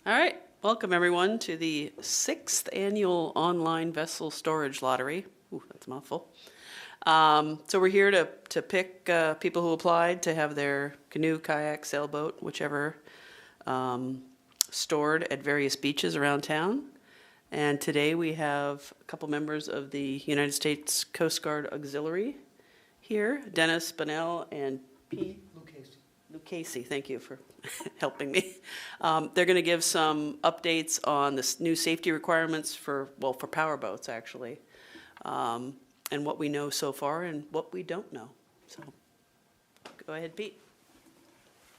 All right, welcome everyone to the 6th annual online vessel storage lottery. Ooh, that's a mouthful. So we're here to pick people who applied to have their canoe, kayak, sailboat, whichever, stored at various beaches around town. And today we have a couple members of the United States Coast Guard Auxiliary here, Dennis Bunnell and Pete Lucchese. Thank you for helping me. They're going to give some updates on the new safety requirements for power boats, actually, and what we know so far and what we don't know. So go ahead, Pete.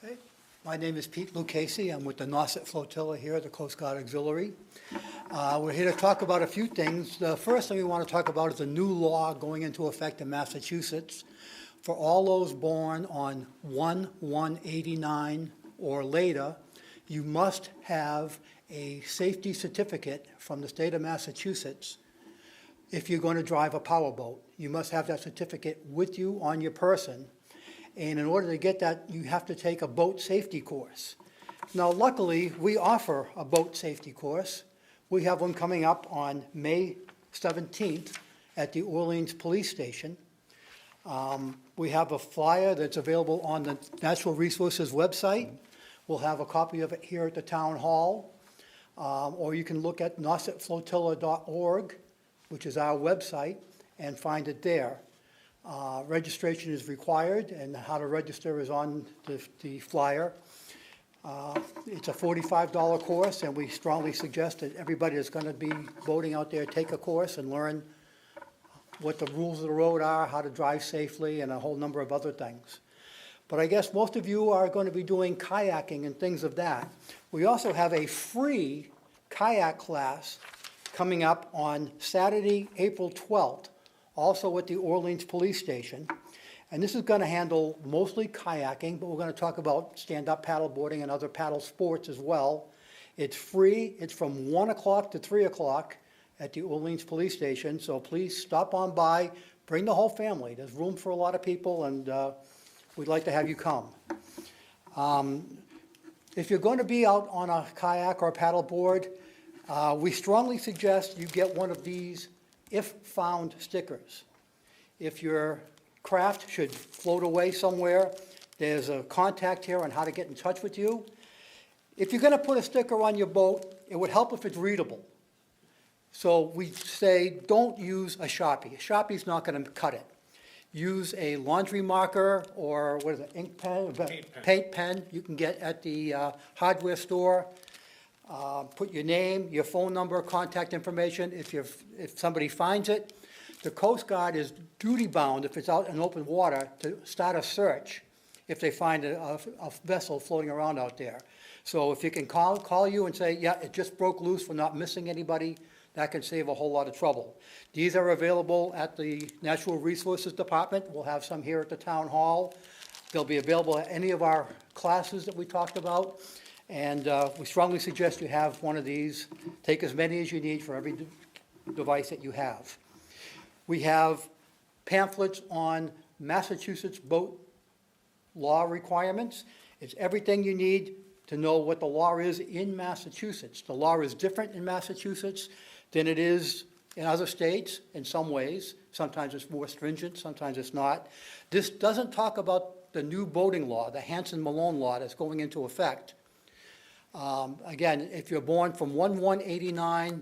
Hey, my name is Pete Lucchese. I'm with the Nauset Flotilla here at the Coast Guard Auxiliary. We're here to talk about a few things. The first thing we want to talk about is a new law going into effect in Massachusetts for all those born on 1/1/89 or later. You must have a safety certificate from the state of Massachusetts if you're going to drive a powerboat. You must have that certificate with you on your person. And in order to get that, you have to take a boat safety course. Now, luckily, we offer a boat safety course. We have one coming up on May 17th at the Orleans Police Station. We have a flyer that's available on the Natural Resources website. We'll have a copy of it here at the town hall. Or you can look at nausetflotilla.org, which is our website, and find it there. Registration is required, and how to register is on the flyer. It's a $45 course, and we strongly suggest that everybody that's going to be boating out there take a course and learn what the rules of the road are, how to drive safely, and a whole number of other things. But I guess most of you are going to be doing kayaking and things of that. We also have a free kayak class coming up on Saturday, April 12th, also at the Orleans Police Station. And this is going to handle mostly kayaking, but we're going to talk about stand-up paddleboarding and other paddle sports as well. It's free. It's from 1 o'clock to 3 o'clock at the Orleans Police Station. So please stop on by, bring the whole family. There's room for a lot of people, and we'd like to have you come. If you're going to be out on a kayak or a paddleboard, we strongly suggest you get one of these if found stickers. If your craft should float away somewhere, there's a contact here on how to get in touch with you. If you're going to put a sticker on your boat, it would help if it's readable. So we say don't use a Sharpie. A Sharpie's not going to cut it. Use a laundry marker or what is it, ink pen? Paint pen you can get at the hardware store. Put your name, your phone number, contact information. If somebody finds it, the Coast Guard is duty-bound, if it's out in open water, to start a search if they find a vessel floating around out there. So if you can call you and say, yeah, it just broke loose, we're not missing anybody, that can save a whole lot of trouble. These are available at the Natural Resources Department. We'll have some here at the town hall. They'll be available at any of our classes that we talked about. And we strongly suggest you have one of these. Take as many as you need for every device that you have. We have pamphlets on Massachusetts boat law requirements. It's everything you need to know what the law is in Massachusetts. The law is different in Massachusetts than it is in other states in some ways. Sometimes it's more stringent, sometimes it's not. This doesn't talk about the new boating law, the Hansen-Malone law that's going into effect. Again, if you're born from 1/1/89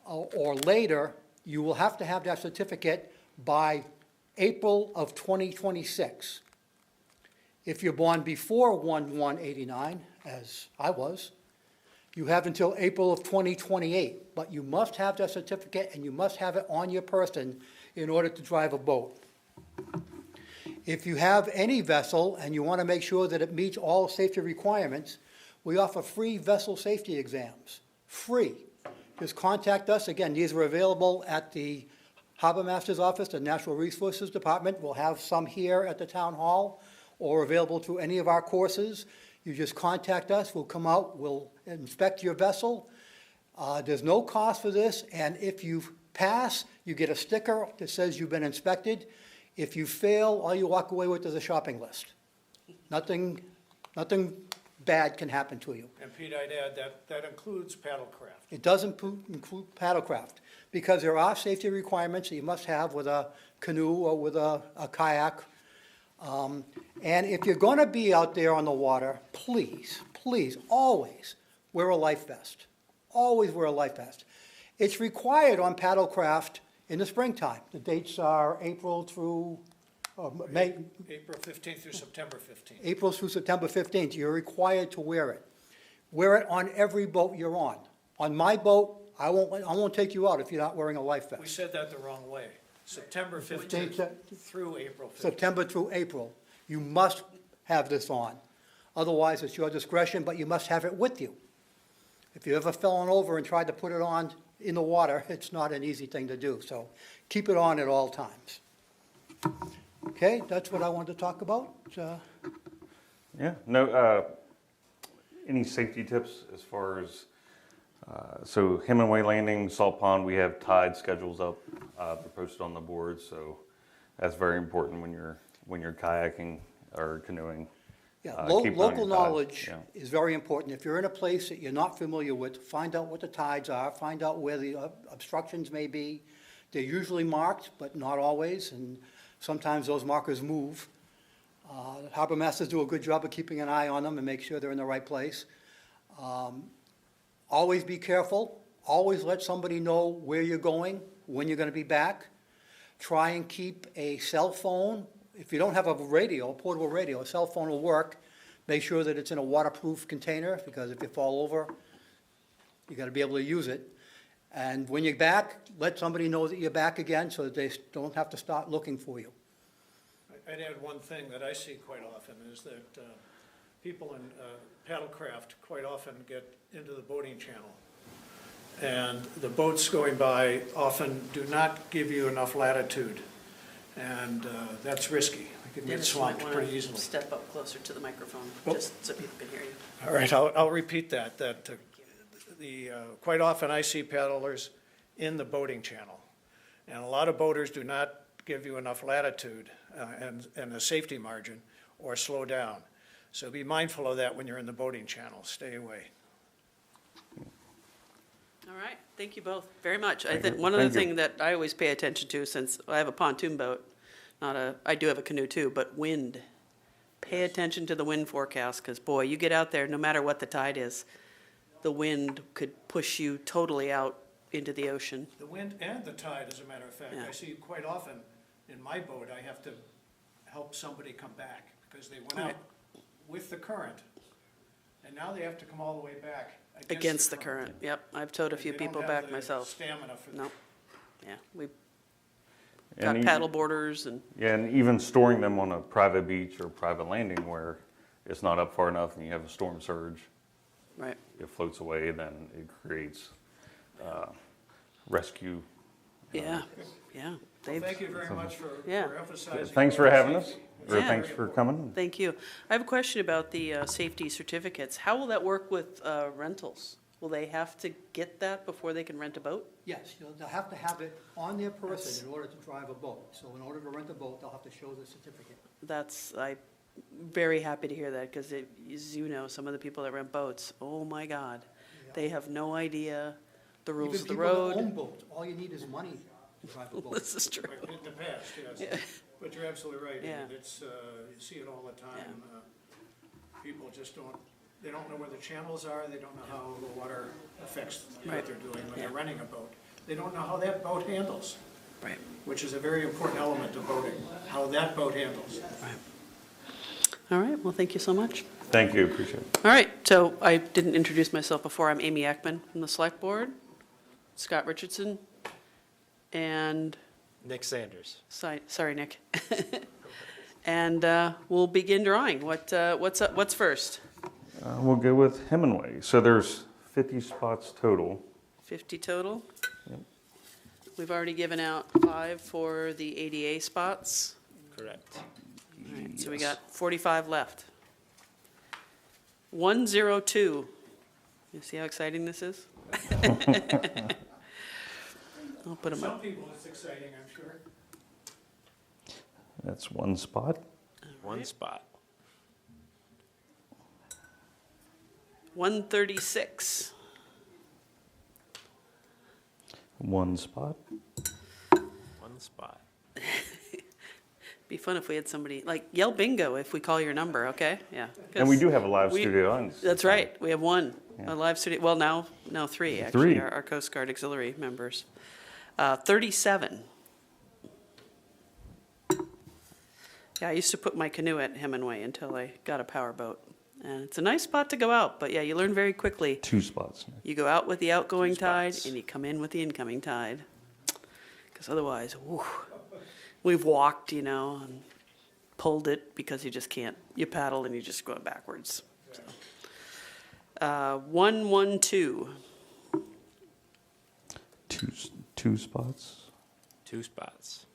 or later, you will have to have that certificate by April of 2026. If you're born before 1/1/89, as I was, you have until April of 2028. But you must have that certificate, and you must have it on your person in order to drive a boat. If you have any vessel and you want to make sure that it meets all safety requirements, we offer free vessel safety exams. Free. Just contact us. Again, these are available at the Harbor Master's Office, the Natural Resources Department. We'll have some here at the town hall or available through any of our courses. You just contact us. We'll come out. We'll inspect your vessel. There's no cost for this, and if you pass, you get a sticker that says you've been inspected. If you fail, all you walk away with is a shopping list. Nothing bad can happen to you. And Pete, I'd add that includes paddlecraft. It doesn't include paddlecraft, because there are safety requirements that you must have with a canoe or with a kayak. And if you're gonna be out there on the water, please, please, always wear a life vest. Always wear a life vest. It's required on paddlecraft in the springtime. The dates are April through May, April 15th through September 15th. April through September 15th. You're required to wear it. Wear it on every boat you're on. On my boat, I won't take you out if you're not wearing a life We vest. said that the wrong way. September Dates 15th that- through April 15th. September through April. You must have this on. Otherwise, it's your discretion, but you must have it with you. If you ever fell over and tried to put it on in the water, it's not an easy thing to do, so keep it on at all times. Okay, that's what I wanted to talk about. Yeah, no, any safety tips as far as, so Hemingway Landing, Salt Pond, we have tide schedules up, they're posted on the board, so that's very important when you're kayaking or canoeing. Yeah, Keep it on your local tides, knowledge yeah. is very important. If you're in a place that you're not familiar with, find out what the tides are, find out where the obstructions may be. They're usually marked, but not always, and sometimes those markers move. The harbor masters do a good job of keeping an eye on them and make sure they're in the right place. Always be careful. Always let somebody know where you're going, when you're going to be back. Try and keep a cell phone. If you don't have a radio, a portable radio, a cell phone will work. Make sure that it's in a waterproof container, because if you fall over, you got to be able to use it. And when you're back, let somebody know that you're back again so that they don't have to start looking for you. I'd add one thing that I see quite often is that people in paddlecraft quite often get into the boating channel. And the boats going by often do not give you enough latitude. And that's risky. You can get Dennis, you might swamped wanna pretty easily. step up closer to the microphone, Oh. just so people can hear you. All right, I'll repeat that quite often I see paddlers in the boating channel. And a lot of boaters do not give you enough latitude and a safety margin or slow down. So be mindful of that when you're in the boating channel. Stay away. All right, thank you both very much. I Thank think you. one of the Thank you. things that I always pay attention to, since I have a pontoon boat, I do have a canoe too, but wind. Pay attention to the wind forecast, because boy, you get out there, no matter what the tide is, the wind could push you totally out into the ocean. The wind and the tide, as a matter of fact. Yeah. I see quite often in my boat, I have to help somebody come back because they went out Right. with the current. And now they have to come all the way back Against the current, yep. I've towed a few They don't people have back the myself. Stamina for that. No, yeah, we've And got even- paddle boarders and, Yeah, and even storing them on a private beach or private landing where it's not up far enough and you have a storm surge, right. it floats away, then it creates rescue. Yeah, yeah. Well, They've, thank you very much for Yeah. emphasizing. Thanks for having us, or Yeah. thanks for coming. thank you. I have a question about the safety certificates. How will that work with rentals? Will they have to get that before they can rent a boat? Yes, they'll have to have it on their person in order to drive a boat. So in order to rent a boat, they'll have to show the certificate. I'm very happy to hear that, because as you know, some of the people that rent boats, oh my God, they have no idea the rules Even of the people that road. own boats, all you need is money to drive a boat. This is true. Right, in the past, yes. Yeah. But you're absolutely right. Yeah. It's, you see it all the time. People just they don't know where the channels are, they don't know how the water affects what Right. they're doing when Yeah. they're renting a boat. They don't know how that boat handles, Right, which is a very important element of boating, how that boat handles. right. All right, well, thank you so much. Thank you, appreciate it. All right, so I didn't introduce myself before. I'm Amy Ekman from the Select Board, Scott Richardson, and, Nick Sanders. sorry, Nick. And we'll begin drawing. What's first? We'll go with Hemingway. So there's 50 spots total. 50 total? Yep. We've already given out 5 for the ADA spots. Correct. All right, so we Yes. got 45 left. 102. You see how exciting this is? I'll put them Some up. people, it's exciting, I'm sure. That's one spot. One spot. 136. 1 spot. 1 spot. Be fun if we had somebody, like, yell bingo if we call your number, okay? Yeah. And we 'cause do have a live we- studio audience. That's right, we have one, Yeah. a live studio, well, now three, actually, Three. our Coast Guard Auxiliary members. 37. Yeah, I used to put my canoe at Hemingway until I got a power boat. And it's a nice spot to go out, but yeah, you learn very quickly. 2 spots. You go out with the outgoing Two tide spots. and you come in with the incoming tide. Because otherwise, whew, we've walked, and pulled it because you just can't. You paddle and you just go backwards. So. 112. 2 spots. 2 spots.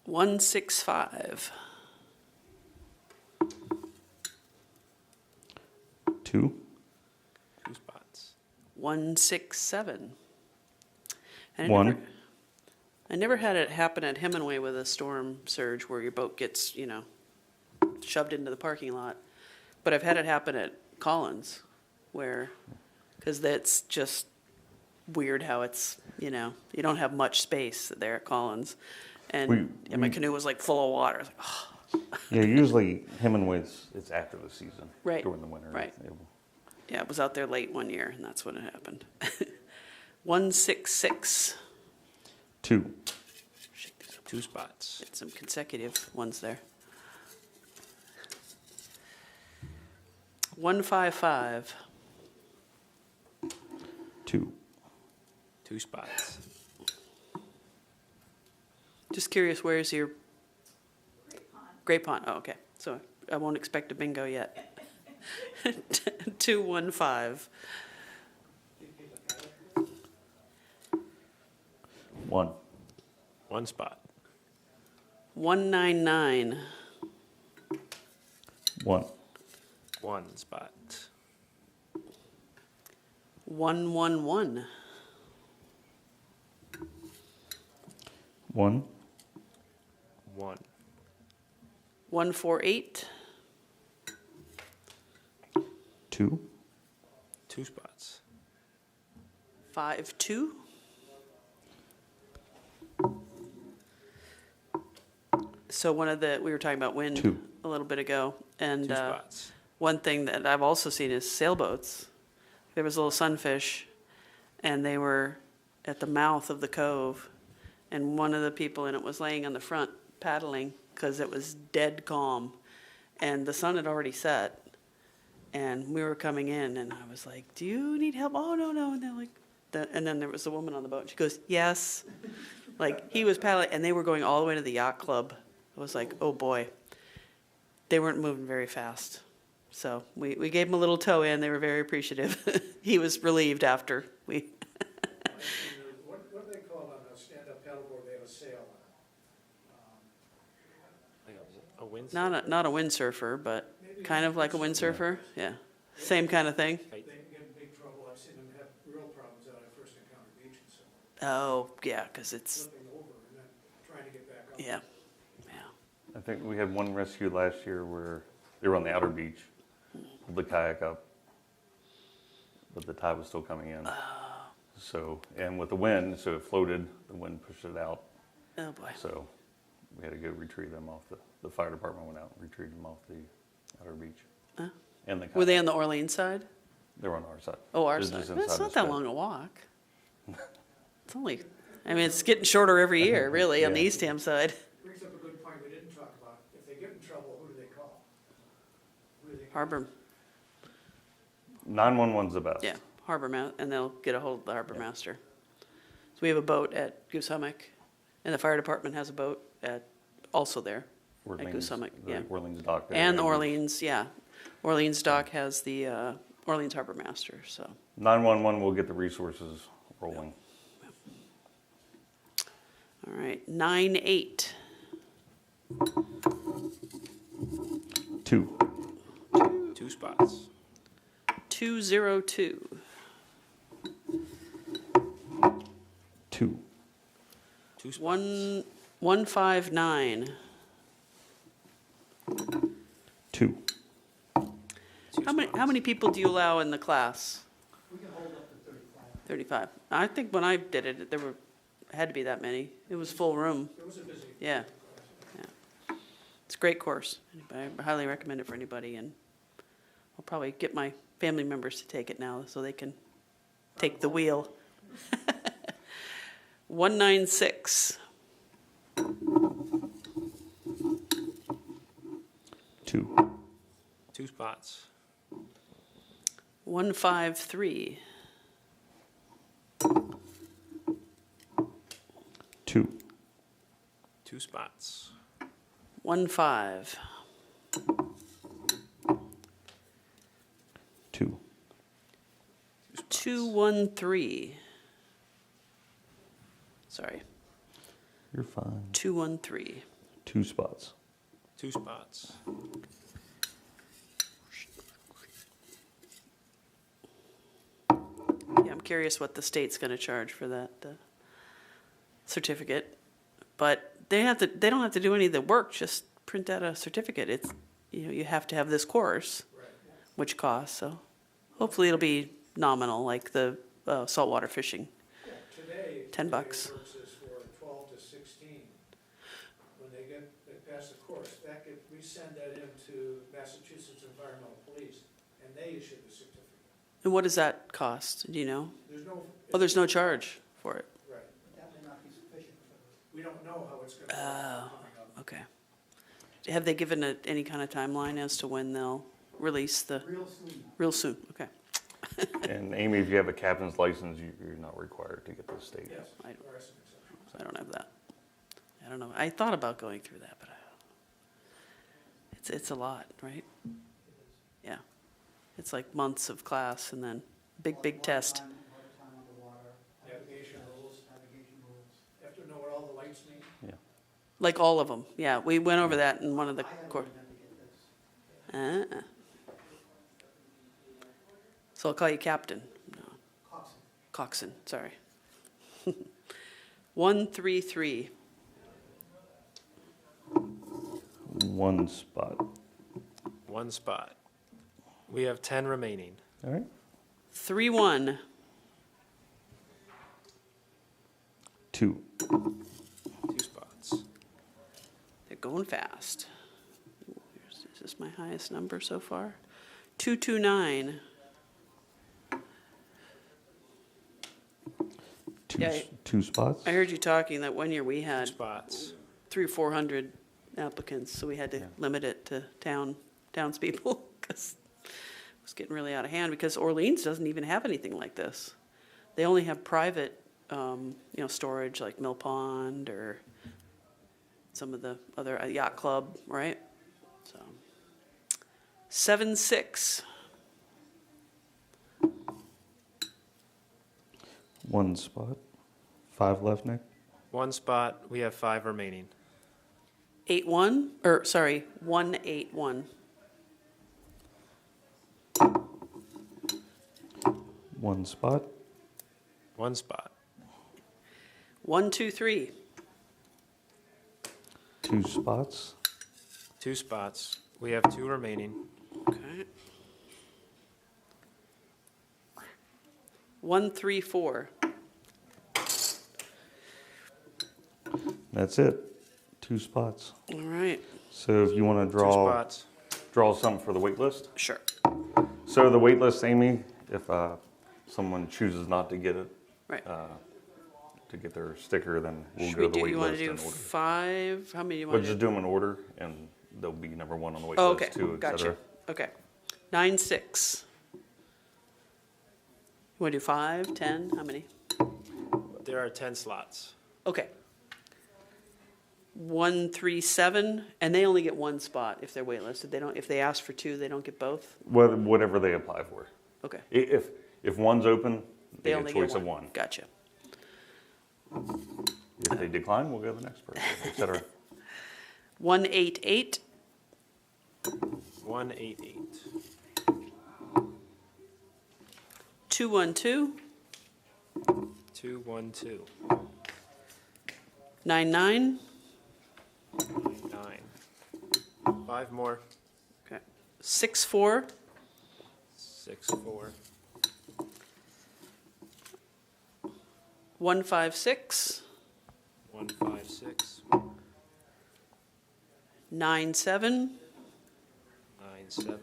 165. 2. 2 spots. 167. And One. I never had it happen at Hemingway with a storm surge where your boat gets, shoved into the parking lot. But I've had it happen at Collins because that's just weird how it's, you don't have much space there at Collins. And my canoe was like full of water. I was like, oh. Yeah, usually Hemingway's, it's after the season. Right, During the winter. right. They will- Yeah, it was out there late one year, and that's when it happened. 166. 2. Shake these up. 2 spots. Get some consecutive ones there. 155. 2. 2 spots. Just curious, where's your? Great Pond. Oh, okay. So I won't expect a bingo yet. 215. 1. 1 spot. 199. 1. 1 spot. 111. 1. 1. 148. 2. 2 spots. 52. So we were talking about wind 2. a little bit ago, and 2 spots. one thing that I've also seen is sailboats. There was little sunfish, and they were at the mouth of the cove, and one of the people in it was laying on the front paddling because it was dead calm, and the sun had already set, and we were coming in, and I was like, "Do you need help?" "Oh, no, no," and they're like, and then there was a woman on the boat, and she goes, "Yes." Like, he was paddling, and they were going all the way to the yacht club. I was like, oh boy. They weren't moving very fast. So we gave him a little tow in. They were very appreciative. He was relieved after we. What do they call on a stand-up paddleboard, they have a sail on A wind. Not a windsurfer, but kind of like a windsurfer. Yeah. Same kind of thing. it? They can get in big trouble, I've seen them have real problems that I first encountered beaching someone, Oh, yeah, because it's, flipping over and then trying to get back up. yeah. I think we had one rescue last year where they were on the outer beach, pulled the kayak up, but the tide was still coming in. So, and with the wind, so it floated, the wind pushed it out. Oh, boy. So we had to go retrieve them off the fire department went out and retrieved them off the outer beach. Huh? And the Were they kayak. on the Orleans side? They were on our side. Oh, our Just side. inside It's the not that strip. long a walk. It's only, it's getting shorter every year, really, on the Yeah. Eastham side. Brings up a good point we didn't talk about, if they get in trouble, who do they call? Who do they call? Harbor, 911's the best. yeah, and they'll get a hold of the harbor master. So we have a boat at Goose Hummock, and the fire department has a boat also there at Goose Hummock, the yeah. Orleans dock there. And Orleans, yeah. Orleans Dock has the Orleans Harbor Master, so. 911 will get the resources rolling. All right, 9-8. 2. 2 spots. 202. 2. 2 spots. 159. 2. 2 How many people do you allow in the class? We can hold up to 35. 35. I think when I did it, had to be that many. It was full room. It was a busy. Yeah. Yeah. It's a great course. I highly recommend it for anybody, and I'll probably get my family members to take it now so they can take the wheel. 196. 2. 2 spots. 153. 2. 2 spots. 15. 2. 213. Sorry, You're fine. 213. 2 spots. 2 spots. Yeah, I'm curious what the state's gonna charge for that certificate. But they don't have to do any of the work, just print out a certificate. It's, you have to have this course, which costs, so hopefully it'll be nominal, like the saltwater fishing. Yeah, today. $10. Today works is for 12 to 16. When they pass the course, we send that into Massachusetts Environmental Police, and they issue the certificate. And what does that cost, do you know? There's no. Oh, there's no charge for it. Right. That may not be sufficient for We don't know how it's gonna go Oh. coming up. Okay. Have they given any kind of timeline as to when they'll release the, real soon. real soon? Okay. And Amy, if you have a captain's license, you're not required to get the state. Yes, I don't- there are some exceptions. I don't have that. I don't know. I thought about going through that, but it's a lot, right? Yeah. It's like months of class and then big test. A lot of time underwater, Navigation rules, navigation rules. you have to know what all the lights mean. Yeah. Like all of them. Yeah, we went over that in one of the I had to course. remember to get this. So I'll call you Captain. No, Coxswain. Coxon, sorry. 133. 1 spot. 1 spot. We have 10 remaining. All right. 31. 2. 2 spots. They're going fast. Ooh, is this my highest number so far? 229. 2. Yeah, 2 spots. I heard you talking that one year we 2 had spots. 300 or 400 applicants, so we had to Yeah. limit it to townspeople because it was getting really out of hand. Because Orleans doesn't even have anything like this. They only have private, storage like Mill Pond or some of the other yacht club, right? So 76. 1 spot. 5 left, Nick. 1 spot. We have 5 remaining. 81, or sorry, 181. 1 spot. 1 spot. 123. 2 spots. 2 spots. We have 2 remaining. Okay. 134. That's it. 2 spots. All right, So if you want to 2 draw spots. something for the wait list. sure. So the wait list, Amy, if someone chooses not to get it, Right. to get their sticker, then we'll Should go we to the do, wait you want list to do in order. 5? How many do you We'll want to just do? do them in order, and they'll be number 1 on the wait Oh, list okay, too, et gotcha. cetera. Okay. 96. You want to do 5, 10? How many? There are 10 slots. Okay. 137, and they only get 1 spot if they're waitlisted. They don't. If they ask for 2, they don't get both. Whatever they apply for. Okay. If one's open, They they get a only choice get of 1. Gotcha. If they decline, we'll go to the next person, et cetera. 188. 188. 212. 212. 99. 9. 5 more. Okay. 64. 6-4. 156, 156. 97, 97.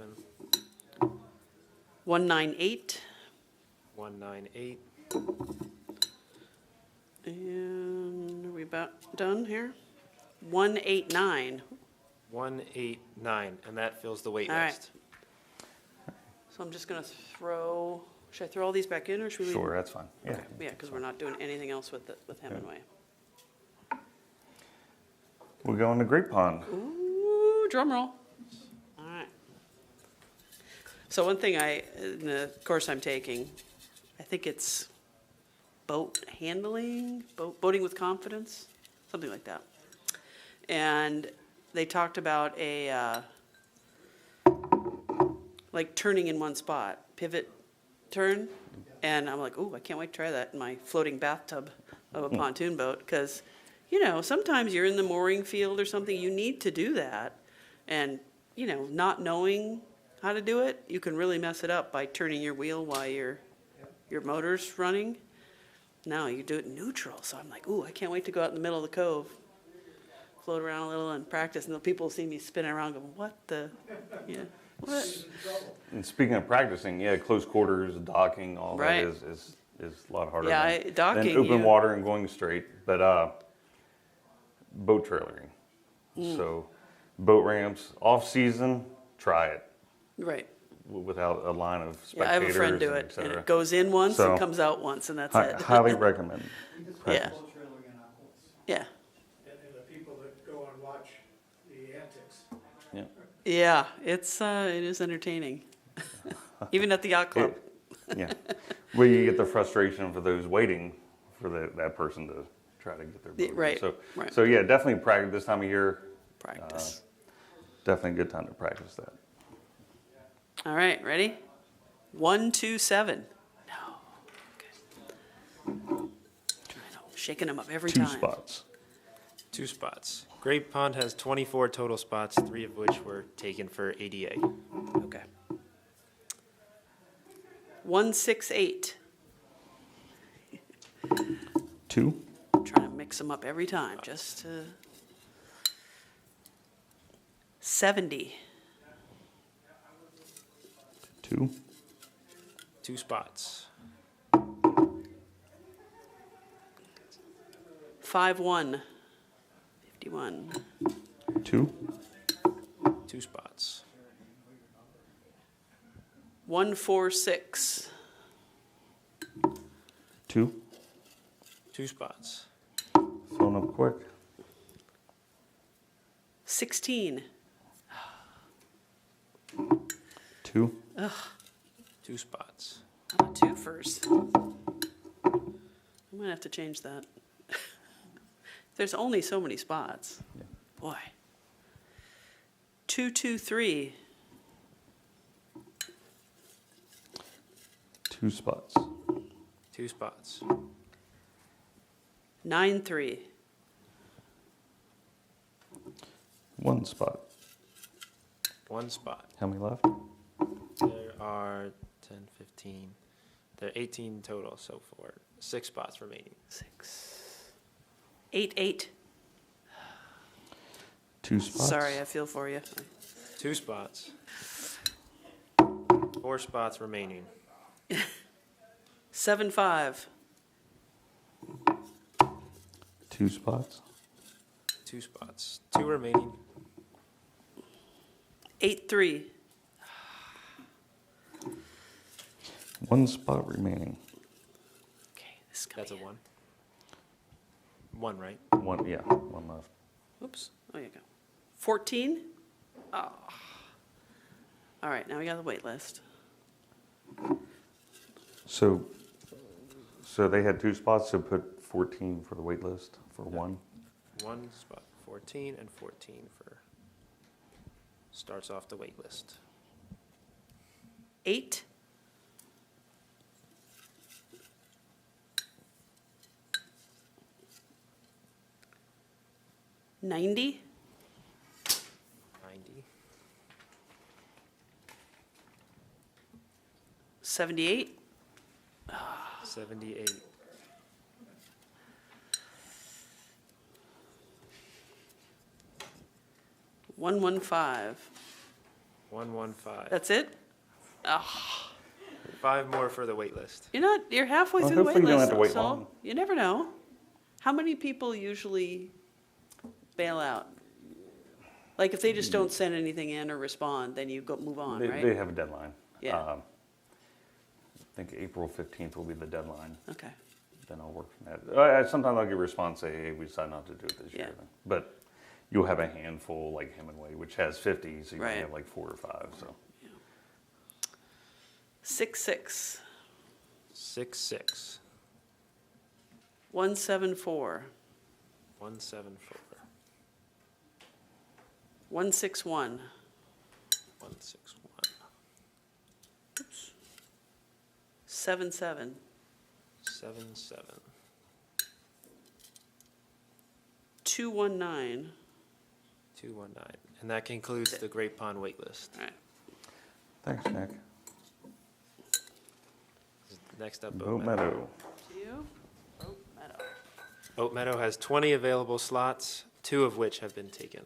198, 198. and are we about done here? 189. 189, and that fills the wait All right. list. So I'm just gonna throw, should I throw all these back in, or should we leave? Sure, that's fine. Yeah. Okay, yeah, because we're not doing anything else with Hemingway. We'll go into Great Pond. Ooh, drum roll. All right. So one thing in the course I'm taking, I think it's boat handling, boating with confidence, something like that. And they talked about like turning in one spot, pivot turn. And I'm like, ooh, I can't wait to try that in my floating bathtub of a pontoon boat, because, sometimes you're in the mooring field or something, you need to do that. And, not knowing how to do it, you can really mess it up by turning your wheel while your motor's running. No, you do it neutral. So I'm like, ooh, I can't wait to go out in the middle of the cove, float around a little and practice. And the people will see me spinning around going, what the, what? And speaking of practicing, yeah, close quarters, docking, all that Right. is a lot harder Yeah, than, docking, open you- water and going straight. But boat trailering. Mm. So boat ramps, off season, try it Right. without a line of spectators. Yeah, I have a friend do and it, et and cetera. it goes in once So- and comes out once, and that's Hi- it. highly recommend. Yeah. Yeah. And the people that go and watch the antics. Yeah. Yeah, it is entertaining. Even at the yacht club. Yeah. Well, you get the frustration for those waiting for that person to try to get their boat. in. Right, So, right. so yeah, definitely practice this time of year. Practice. Definitely a good time to practice that. All right, ready? 127. No. Okay. Shaking them up every Two time. spots. 2 spots. Great Pond has 24 total spots, 3 of which were taken for ADA. Okay. 168. 2, Trying to mix them up every time, just to. 70. 2, 2 spots. 51. 51. 2, 2 spots. 146. 2. 2 spots. Filling up quick. 16. 2, 2 spots. How about two first? I'm gonna have to change that. There's only so many spots. Yeah. Boy. 223. 2 spots. 2 spots. 93. 1 spot. 1 spot. How many left? There are 10, 15. There are 18 total so far. 6 spots remaining. 6. 88. 2 spots. Sorry, I feel for you. 2 spots. 4 spots remaining. 75. 2 spots. 2 spots. 2 remaining. 83. 1 spot remaining. Okay, this is That's a coming 1. 1, right? 1, yeah, 1 left. in. Oops. Oh, you go. 14. Oh. All right, now we got the wait list. So they had 2 spots, so put 14 for the wait list for 1. 1 spot. 14 and 14 for starts off the wait list. 8. 90. 90. 78, 78. 115. 115. That's it? 5 more for the wait list. You're halfway Well, through the wait hopefully you don't list, have to wait so long. you never know. How many people usually bail out? Like if they just don't send anything in or respond, then you go move on, They right? have a deadline. Yeah. I think April 15th will be the deadline. Okay. Then I'll work from that. Sometimes I'll get a response, say, hey, we decided not to do it this year. Yeah. then. But you'll have a handful like Hemingway, which has 50, so you Right. might have like 4 or 5, so. 66, 66. 174, 174. 161, 161. 77, 77. 219. 219. And that concludes the Great Pond wait list. All right. Thanks, Nick. Next up, Boat Meadow. To you. Oak Meadow. Oat Meadow has 20 available slots, 2 of which have been taken.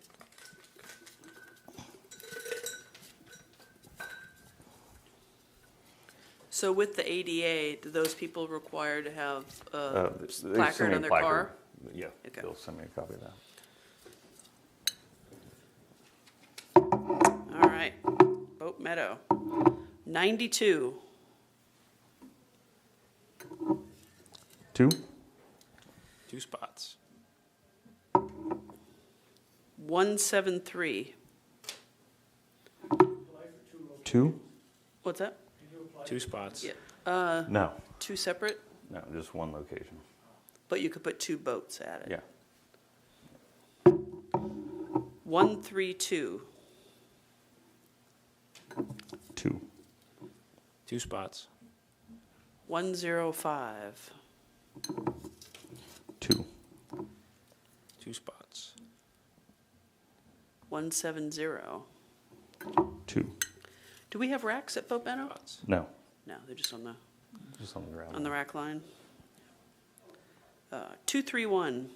So with the ADA, do those people require to have a They send placard me a on their placard. car? Yeah, Okay. they'll send me a copy of that. All right. Boat Meadow. 92, 2? 2 spots. 173. 2? What's that? 2 spots. Yeah. No, 2 separate, no, just one location. but you could put 2 boats at it. Yeah. 132, 2. 2 spots. 105, 2. 2 spots. 170. 2. Do we have racks at Boat Meadow? Spots. No, No, they're just on just on the ground. the rack line. 231.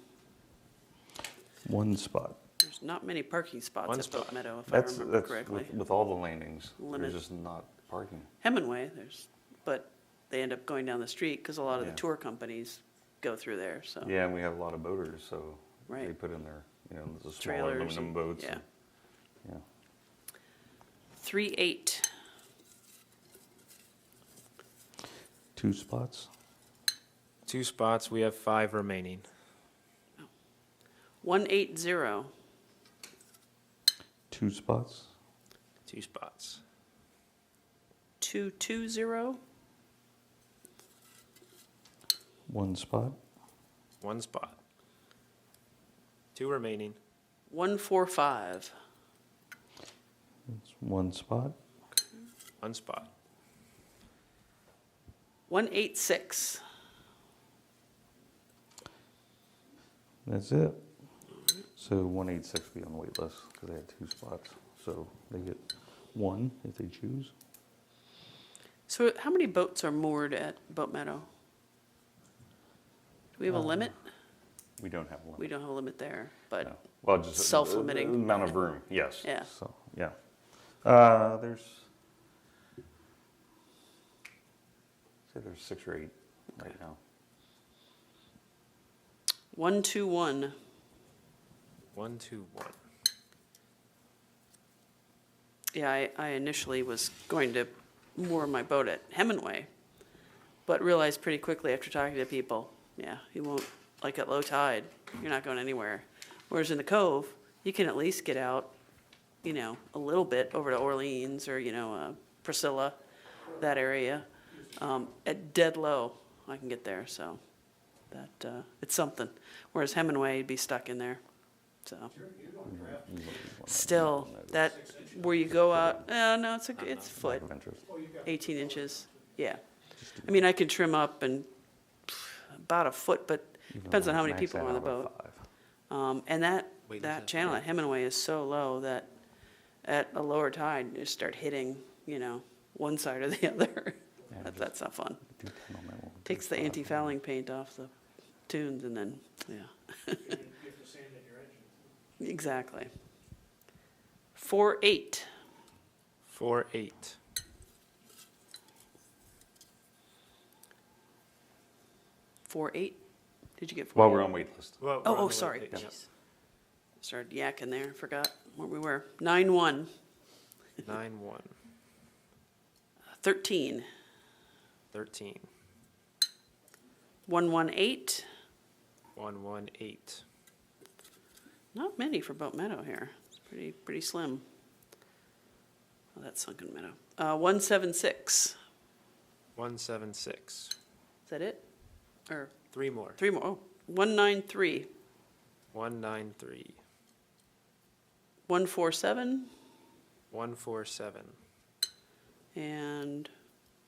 1 spot. There's not many parking spots One at Boat spot. Meadow, if I That's remember correctly. with all the landings. Limit. There's just not parking. Hemingway, but they end up going down the street because a lot of the Yeah. tour companies go through there, so. Yeah, and we have a lot of boaters, so they Right. put in their, the smaller Trailers aluminum and- boats. yeah. and- Yeah. 38, 2 spots. 2 spots. We have 5 remaining. 180, 2 spots. 2 spots. 220, 1 spot. 1 spot. 2 remaining. 145, That's 1 spot. 1 spot. 186, That's it. So 186 will be on the wait list because they have 2 spots. So they get 1 if they choose. So how many boats are moored at Boat Meadow? Do we have a limit? We don't have one. We don't have a limit there, but No. Well, just Self-limiting. the amount of room. Yes. Yeah. So yeah. There's say there's 6 or 8 right now. 121, 1, 2, 1. yeah, I initially was going to moor my boat at Hemingway, but realized pretty quickly after talking to people, yeah, you won't, like at low tide, you're not going anywhere. Whereas in the Cove, you can at least get out, a little bit over to Orleans or, Priscilla, that area. At dead low, I can get there, so that, it's something. Whereas Hemingway, you'd be stuck in there, so. Still, that, where you go out, no, it's a foot, Of interest. 18 inches, yeah. I mean, I can trim up and about a foot, but depends on how many Max people are on the out at boat. 5. And that Wait, is that channel right? at Hemingway is so low that at a lower tide, you start hitting, one side or the other. That's not fun. Do 10 on that one. Takes the anti-fouling paint off the tunes and then, yeah, You have to sand in your engine. exactly. 4-8. 4-8. 4-8? Did you get 4-8? While we're on wait list. Well, we're Oh, on oh, the sorry. web page. Jeez. Started yakking there, forgot where we were. 9-1. 9-1. 13. 13. 1-1-8. 1-1-8. Not many for Boat Meadow here. It's pretty slim. Oh, that's Sunken Meadow. 1-7-6. 1-7-6. Is that it? Or 3 more. 3 more? Oh, 1-9-3. 1-9-3. 1-4-7. 1-4-7. And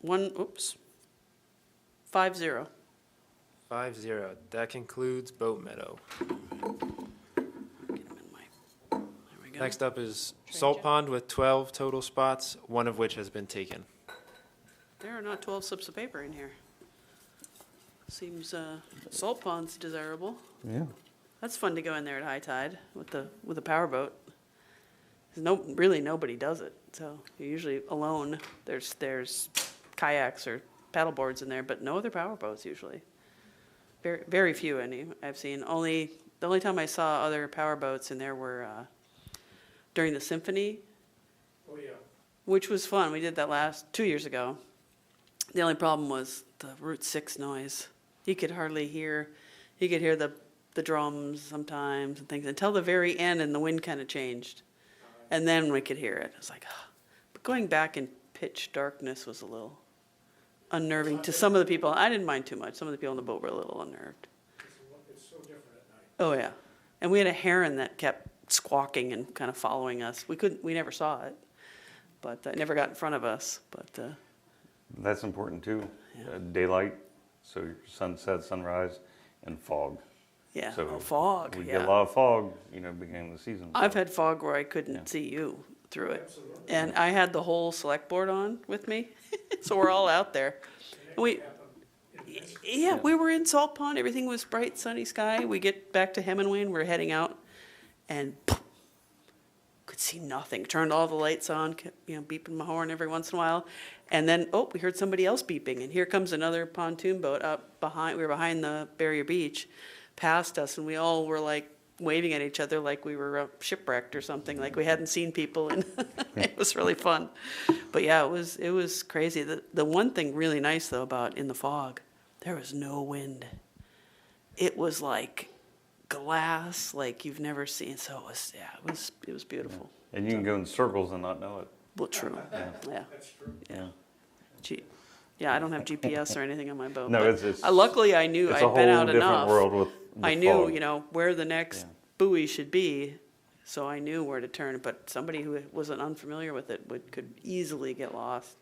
5-0. 5-0. That concludes Boat Meadow. Get 'em in my, there we go. Next up is Salt Pond with 12 total spots, one of which has been taken. There are not 12 slips of paper in here. Seems Salt Pond's desirable. Yeah. That's fun to go in there at high tide with the power boat. Really nobody does it, so you're usually alone. There's kayaks or paddle boards in there, but no other power boats usually. Very very few I've seen. The only time I saw other power boats in there were during the symphony, Oh, yeah. which was fun. We did that 2 years ago. The only problem was the Route 6 noise. You could hardly hear. You could hear the drums sometimes and things until the very end, and the wind kind of changed, and then we could hear it. It was like, oh. But going back in pitch darkness was a little unnerving to some of the people. I didn't mind too much. Some of the people on the boat were a little unnerved. It's so different at night. Oh yeah, and we had a heron that kept squawking and kind of following us. We never saw it, but it never got in front of us. But That's important too. Yeah. Daylight, so your sunset, sunrise, and fog. yeah, So fog. We Yeah. get a lot of fog, beginning of the season. I've so- had fog where I couldn't Yeah. see you through it. And I had the whole select board on with me, so we're all out there. We, yeah, we were in Salt Pond, everything was bright, sunny sky. We get back to Hemingway, we're heading out, and could see nothing. Turned all the lights on, kept, beeping my horn every once in a while. And then, we heard somebody else beeping, and here comes another pontoon boat up behind, we were behind the barrier beach, past us, and we all were like waving at each other like we were shipwrecked or something, like we hadn't seen people, and it was really fun. But yeah, it was crazy. The one thing really nice though about in the fog, there was no wind. It was like glass, like you've never seen. So it was beautiful. And you can go in circles and not know it. Well, true. Yeah. That's true. Yeah. Yeah, I don't have GPS or anything on my boat. No, but it's luckily I knew It's a I'd been whole out different enough. world with the I knew, fog. where the next Yeah. buoy should be, so I knew where to turn. But somebody who wasn't unfamiliar with it could easily get lost,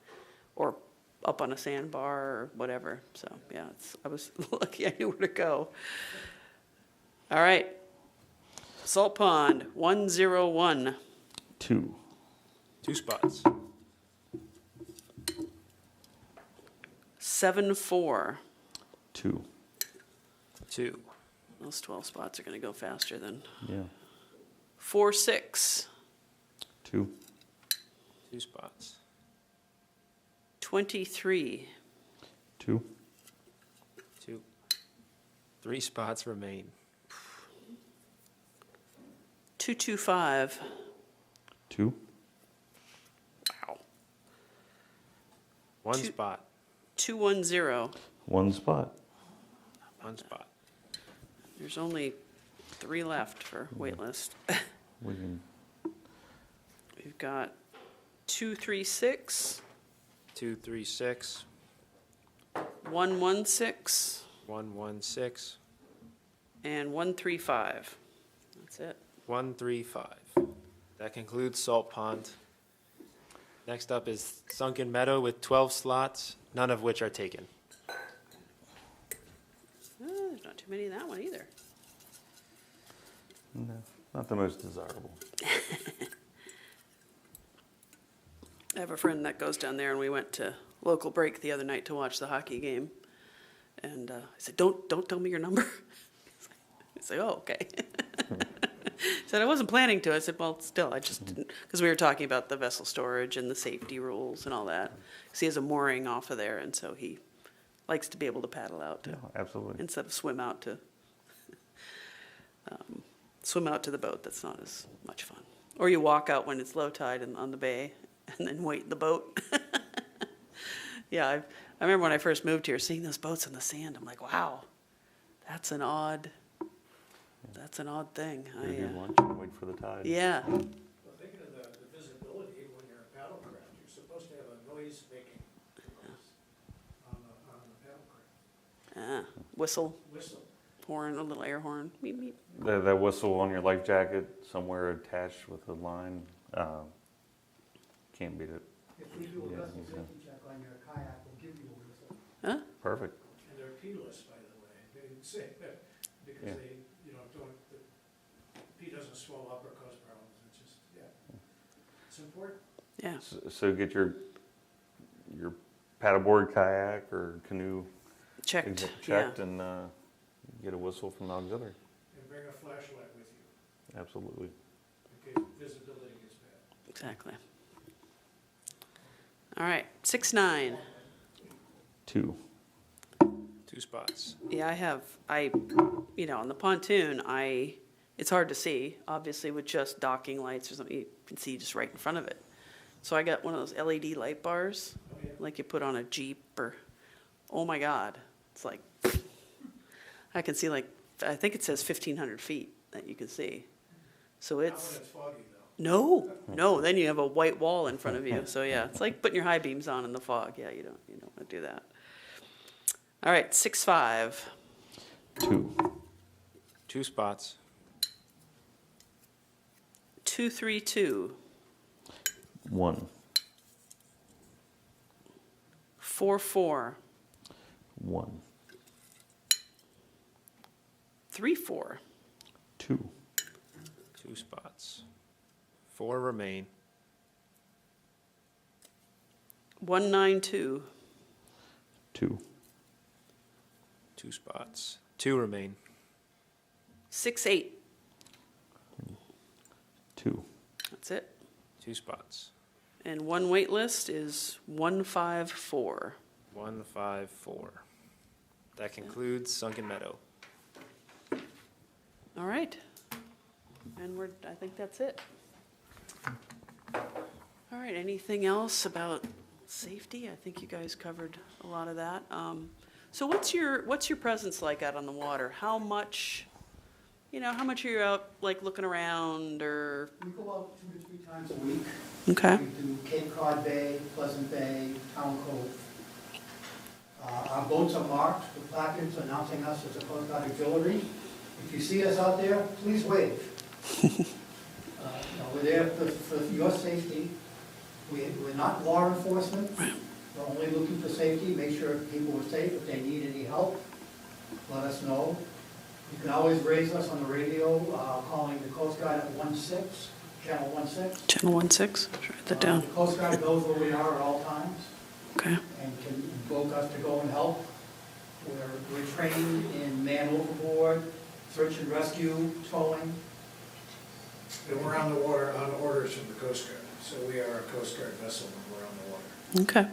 or up on a sandbar or whatever. So yeah, I was lucky I knew where to go. All right, Salt Pond 101. 2. 2 spots. 7-4. 2. 2. Those 12 spots are going to go faster than Yeah. 4-6. 2. 2 spots. 23. 2. 2. 3 spots remain. 225. 2. Wow. 1 Two- spot. 210. 1 spot. 1 spot. There's only 3 left for waitlist. We can. We've got 236, 236. 116, 116. and 135. That's it. 135. That concludes Salt Pond. Next up is Sunken Meadow with 12 slots, none of which are taken. There's not too many in that one either. No, not the most desirable. I have a friend that goes down there, and we went to local break the other night to watch the hockey game. And I said, don't tell me your number. He's like, oh, okay. He said, I wasn't planning to. I said, well, still, I just didn't, because we were talking about the vessel storage and the safety rules and all that. Because he has a mooring off of there, and so he likes to be able to paddle out to, Absolutely. instead of swim out to the boat. That's not as much fun. Or you walk out when it's low tide and on the bay, and then wait in the boat. Yeah, I remember when I first moved here, seeing those boats in the sand. I'm like, wow, that's an odd thing. You do lunch and wait for the tide. Yeah, Well, thinking of the visibility, when you're a paddlecraft, you're supposed to have a noise-making device on the paddlecraft. whistle, Whistle. horn, a little air horn. Meep, meep. That whistle on your life jacket somewhere attached with a line, can't beat it. If we do a Yeah, vessel he's safety check on your kayak, we'll give you a whistle. Huh? Perfect. And they're P-less, by the way. They didn't say that because Yeah. they, the P doesn't swell up or cause problems. It's just, it's important. Yeah, So get your paddleboard, kayak, or canoe checked. checked and get a whistle from the auxiliary. And bring a flashlight with you Absolutely. in case visibility gets bad. Yeah, exactly. All right, 6-9. 2. 2 spots. Yeah, on the pontoon, it's hard to see, obviously, with just docking lights or something. You can see just right in front of it. So I got one of those LED light bars, like you put on a Jeep or, oh my God, it's like, I can see I think it says 1,500 feet that you can see. So Not when it's, it's foggy, though. no, then you have a white wall in front of you. So yeah, it's like putting your high beams on in the fog. Yeah, you don't want to do that. All right, 6-5. 2. 2 spots. 2-3-2. 1. 4-4. 1. 3-4. 2. 2 spots. 4 remain. 1-9-2. 2. 2 spots. 2 remain. 6-8. 2. That's it. 2 spots. And one wait list is 1-5-4. 1, 5, 4. That concludes Sunken Meadow. All right. And I think that's it. All right, anything else about safety? I think you guys covered a lot of that. So what's your presence like out on the water? How much are you out, like, looking around or? We go out 2 to 3 times a week. Okay. We do Cape Cod Bay, Pleasant Bay, Town Cove. Our boats are marked with placards announcing us as a Coast Guard auxiliary. If you see us out there, please wave. We're there for your safety. We're not law enforcement. We're only looking for safety, make sure people are safe. If they need any help, let us know. You can always raise us on the radio, calling the Coast Guard at 16, channel 16. Channel 16, write that down. The Coast Guard knows where we are at all times Okay. and can invoke us to go and help. We're trained in man overboard, search and rescue, towing. And we're on the water on orders from the Coast Guard. So we are a Coast Guard vessel when we're on the water. Okay.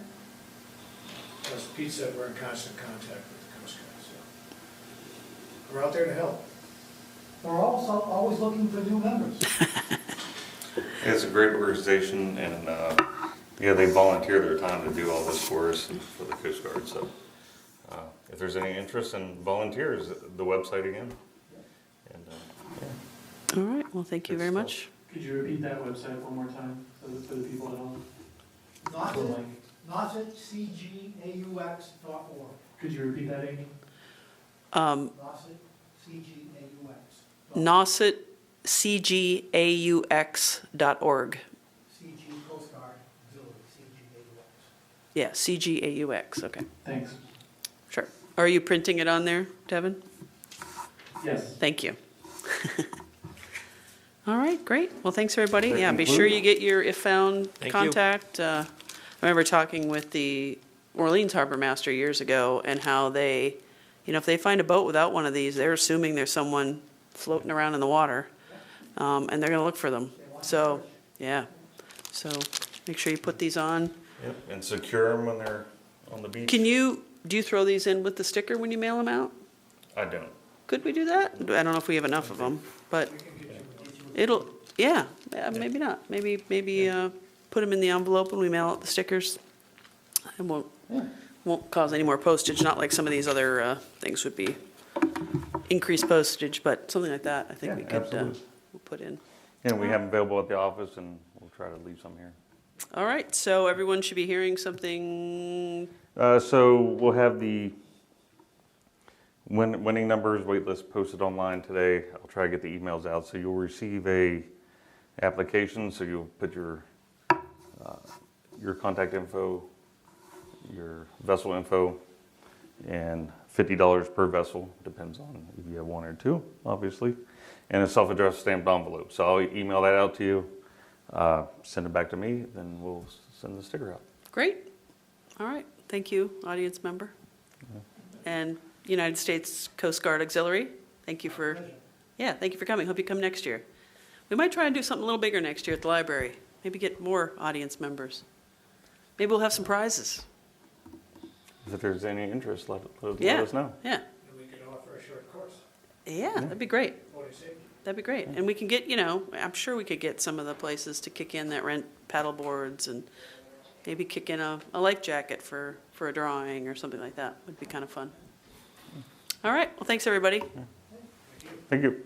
As Pete said, we're in constant contact with the Coast Guard, so. We're out there to help. We're also always looking for new members. It's a great organization, and they volunteer their time to do all this for us and for the Coast Guard. So, if there's any interest in volunteers, the website again. And All right, well, thank you Good very stuff. much. Could you repeat that website one more time for the people at home? NOSITcgaux.org. Could you repeat that, Amy? NOSITcgaux. NOSITcgaux.org. CG Coast Guard Auxiliary, CGAUX. Yeah, CGAUX, okay, Thanks. sure. Are you printing it on there, Devin? Yes. Thank you. All right, great. Well, thanks, everybody. That Yeah, be sure concludes- you get your if found Thank you. contact. I remember talking with the Orleans Harbor Master years ago, and how they, if they find a boat without one of these, they're assuming there's someone floating around in the water, and they're gonna look for them. So, yeah, so make sure you put these on. Yep, and secure them when they're on the beach. Do you throw these in with the sticker when you mail them out? I don't. Could we do that? I don't know if we have enough of them, but it'll, yeah, maybe not. Maybe, put them in the envelope when we mail out the stickers. It won't cause any more postage, not like some of these other things would be increased postage, but something like that, I think Yeah, we could absolutely. we'll put in. And we have them available at the office, and we'll try to leave some here. All right, so everyone should be hearing something, So we'll have the winning numbers, waitlist posted online today. I'll try to get the emails out. So you'll receive a application. So you'll put your contact info, your vessel info, and $50 per vessel. Depends on if you have one or two, obviously. And a self-addressed stamped envelope. So I'll email that out to you. Send it back to me, then we'll send the sticker out. great. All right, thank you, audience member. And United States Coast Guard Auxiliary, thank you for coming. Hope you come next year. We might try and do something a little bigger next year at the library. Maybe get more audience members. Maybe we'll have some prizes. If there's any interest, let Yeah. us know. Yeah, And we could offer a short course, yeah, that'd be great. boating safety. That'd be great. And we can get, I'm sure we could get some of the places to kick in that rent paddle boards and maybe kick in a life jacket for a drawing or something like that. Would be kind of fun. All right, well, thanks, everybody. Thank you.